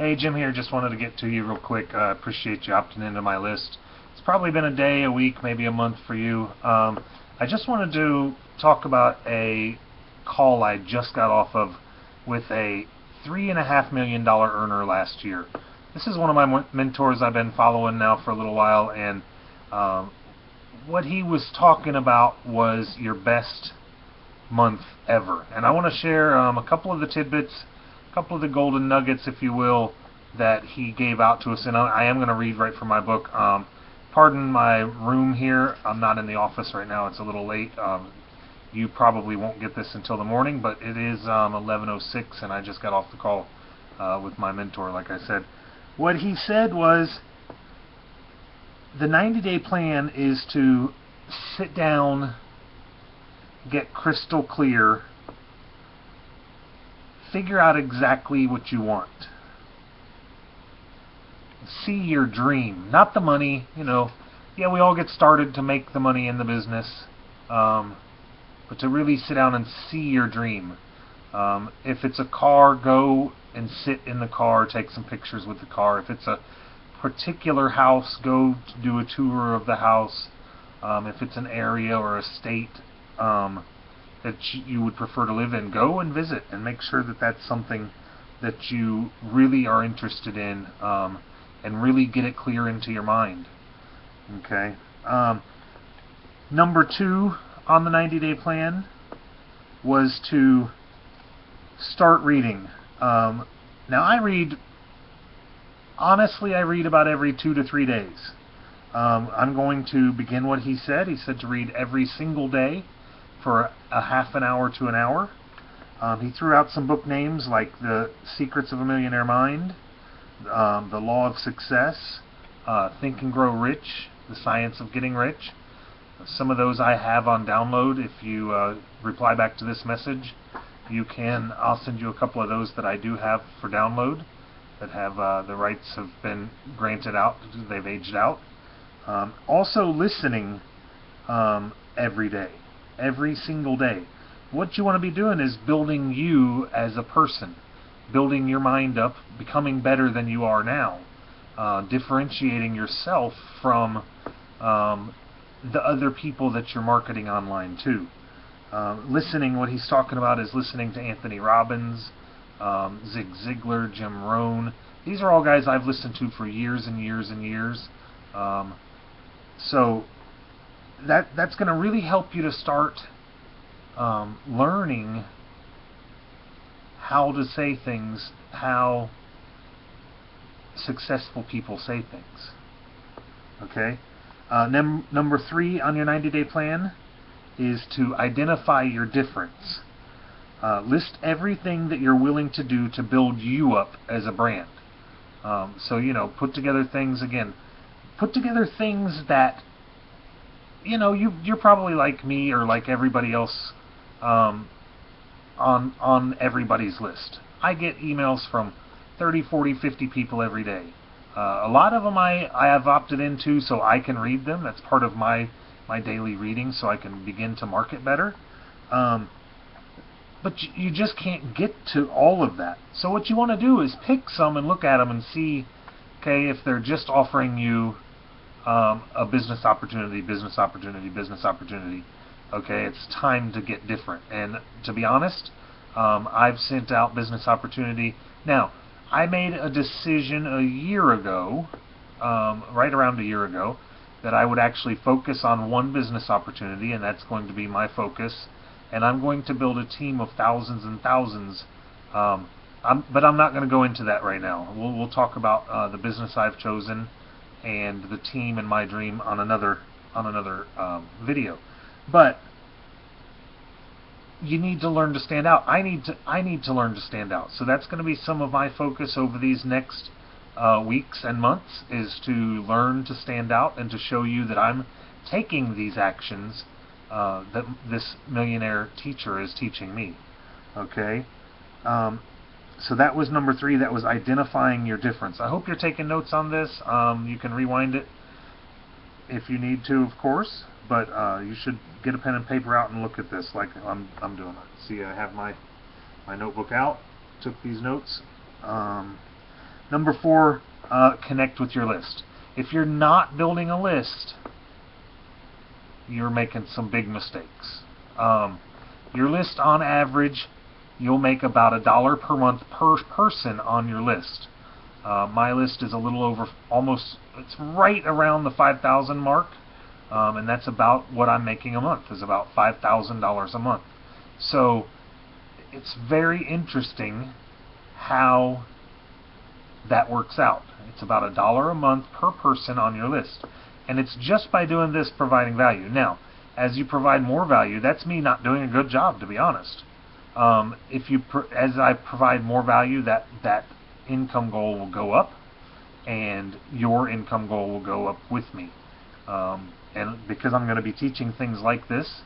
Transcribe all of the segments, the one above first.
Hey, Jim here. Just wanted to get to you real quick. Appreciate you opting into my list. It's probably been a day, a week, maybe a month for you. I just wanted to talk about a call I just got off of with a $3.5 million earner last year. This is one of my mentors I've been following now for a little while, and what he was talking about was your best month ever. And I want to share a couple of the tidbits, a couple of the golden nuggets, if you will, that he gave out to us. And I am going to read right from my book. Pardon my room here. I'm not in the office right now. It's a little late. You probably won't get this until the morning, but it is 11:06, and I just got off the call with my mentor, like I said. What he said was, the 90-day plan is to sit down, get crystal clear, figure out exactly what you want. See your dream, not the money. Yeah, we all get started to make the money in the business, but to really sit down and see your dream. If it's a car, go and sit in the car, take some pictures with the car. If it's a particular house, go to do a tour of the house. If it's an area or a state that you would prefer to live in, go and visit and make sure that that's something that you really are interested in, and really get it clear into your mind. Okay. Number 2 on the 90-day plan was to start reading. Now I read, honestly, I read about every 2 to 3 days. I'm going to begin what he said. He said to read every single day for a half an hour to an hour. He threw out some book names like The Secrets of a Millionaire Mind, The Law of Success, Think and Grow Rich, The Science of Getting Rich. Some of those I have on download. If you reply back to this message, I'll send you a couple of those that I do have for download that have the rights have been granted out, they've aged out. Also listening every day, every single day. What you want to be doing is building you as a person, building your mind up, becoming better than you are now, differentiating yourself from the other people that you're marketing online to. Listening, what he's talking about is listening to Anthony Robbins, Zig Ziglar, Jim Rohn. These are all guys I've listened to for years and years and years. So that's going to really help you to start learning how to say things, how successful people say things. Okay? Number 3 on your 90-day plan is to identify your difference. List everything that you're willing to do to build you up as a brand. So, put together things, again, put together things that, you're probably like me or like everybody else on everybody's list. I get emails from 30, 40, 50 people every day. A lot of them I have opted into so I can read them. That's part of my daily reading, so I can begin to market better. But you just can't get to all of that. So what you want to do is pick some and look at them and see, okay, if they're just offering you a business opportunity. Okay, it's time to get different. And to be honest, I've sent out business opportunity. Now, I made a decision a year ago, right around a year ago, that I would actually focus on one business opportunity, and that's going to be my focus. And I'm going to build a team of thousands and thousands. But I'm not going to go into that right now. We'll talk about the business I've chosen and the team and my dream on another video. But you need to learn to stand out. I need to learn to stand out. So that's going to be some of my focus over these next weeks and months, is to learn to stand out and to show you that I'm taking these actions that this millionaire teacher is teaching me. Okay? So that was number 3. That was identifying your difference. I hope you're taking notes on this. You can rewind it if you need to, of course, but you should get a pen and paper out and look at this like I'm doing it. See, I have my notebook out, took these notes. Number 4, connect with your list. If you're not building a list, you're making some big mistakes. Your list, on average, you'll make about $1 per month per person on your list. My list is a little over, it's right around the 5,000 mark, and that's about what I'm making a month, is about $5,000 a month. So it's very interesting how that works out. It's about $1 a month per person on your list, and it's just by doing this, providing value. Now, as you provide more value, that's me not doing a good job, to be honest. As I provide more value, that income goal will go up, and your income goal will go up with me. And because I'm going to be teaching things like this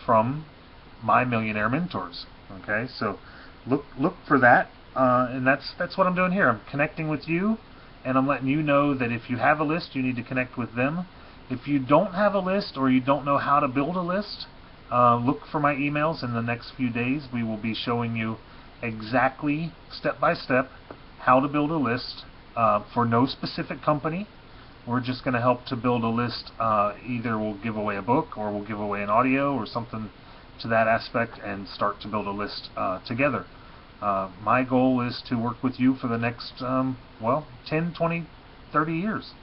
from my millionaire mentors. Okay, so look for that, and that's what I'm doing here. I'm connecting with you, and I'm letting you know that if you have a list, you need to connect with them. If you don't have a list, or you don't know how to build a list, look for my emails. In the next few days, we will be showing you exactly, step by step, how to build a list for no specific company. We're just going to help to build a list. Either we'll give away a book, or we'll give away an audio, or something to that aspect, and start to build a list together. My goal is to work with you for the next, 10, 20, 30 years,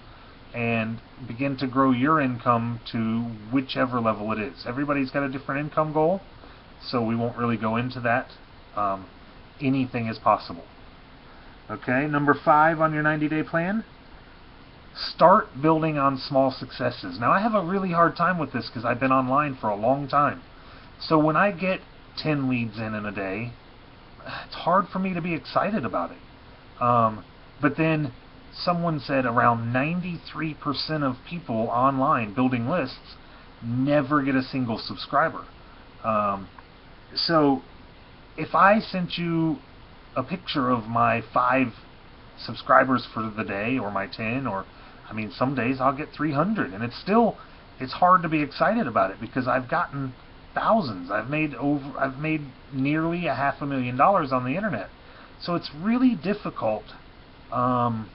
and begin to grow your income to whichever level it is. Everybody's got a different income goal, so we won't really go into that. Anything is possible. Okay, number 5 on your 90-day plan, start building on small successes. Now, I have a really hard time with this because I've been online for a long time. So when I get 10 leads in a day, it's hard for me to be excited about it. But then someone said around 93% of people online building lists never get a single subscriber. So if I sent you a picture of my 5 subscribers for the day, or my 10, or some days I'll get 300, and it's hard to be excited about it because I've gotten thousands. I've made nearly $500,000 on the internet. So it's really difficult to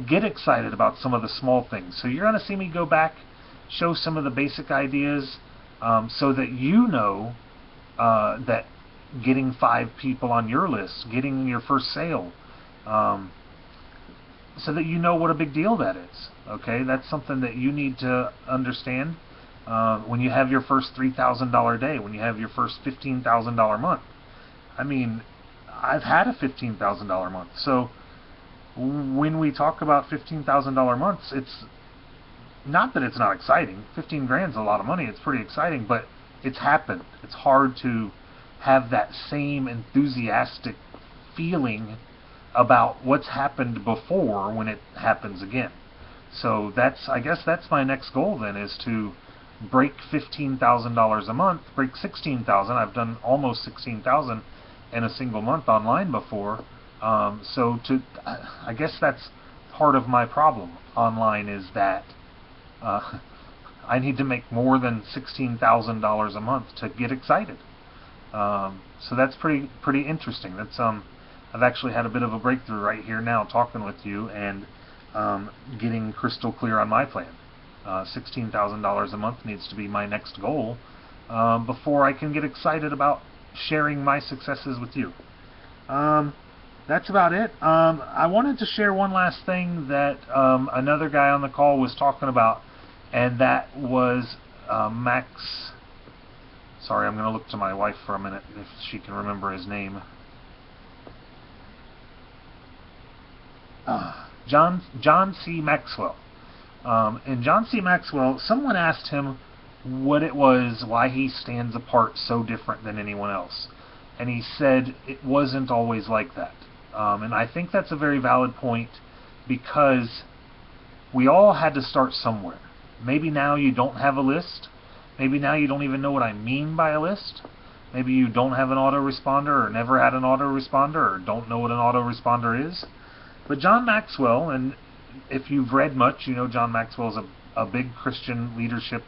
get excited about some of the small things. So you're going to see me go back, show some of the basic ideas, so that you know that getting 5 people on your list, getting your first sale, so that you know what a big deal that is. Okay, that's something that you need to understand. When you have your first $3,000 day, when you have your first $15,000 month. I've had a $15,000 month. So when we talk about $15,000 months, it's not that it's not exciting. 15 grand's a lot of money. It's pretty exciting, but it's happened. It's hard to have that same enthusiastic feeling about what's happened before when it happens again. So I guess that's my next goal then, is to break $15,000 a month, break $16,000. I've done almost $16,000 in a single month online before. I guess that's part of my problem online, is that I need to make more than $16,000 a month to get excited. So that's pretty interesting. That's I've actually had a bit of a breakthrough right here now, talking with you and getting crystal clear on my plan. $16,000 a month needs to be my next goal before I can get excited about sharing my successes with you. That's about it. I wanted to share one last thing that another guy on the call was talking about, and that was Max. Sorry, I'm going to look to my wife for a minute if she can remember his name. John C. Maxwell. And John C. Maxwell, someone asked him what it was, why he stands apart so different than anyone else. And he said it wasn't always like that. And I think that's a very valid point, because we all had to start somewhere. Maybe now you don't have a list. Maybe now you don't even know what I mean by a list. Maybe you don't have an autoresponder, or never had an autoresponder, or don't know what an autoresponder is. But John Maxwell, and if you've read much, you know John Maxwell is a big Christian leadership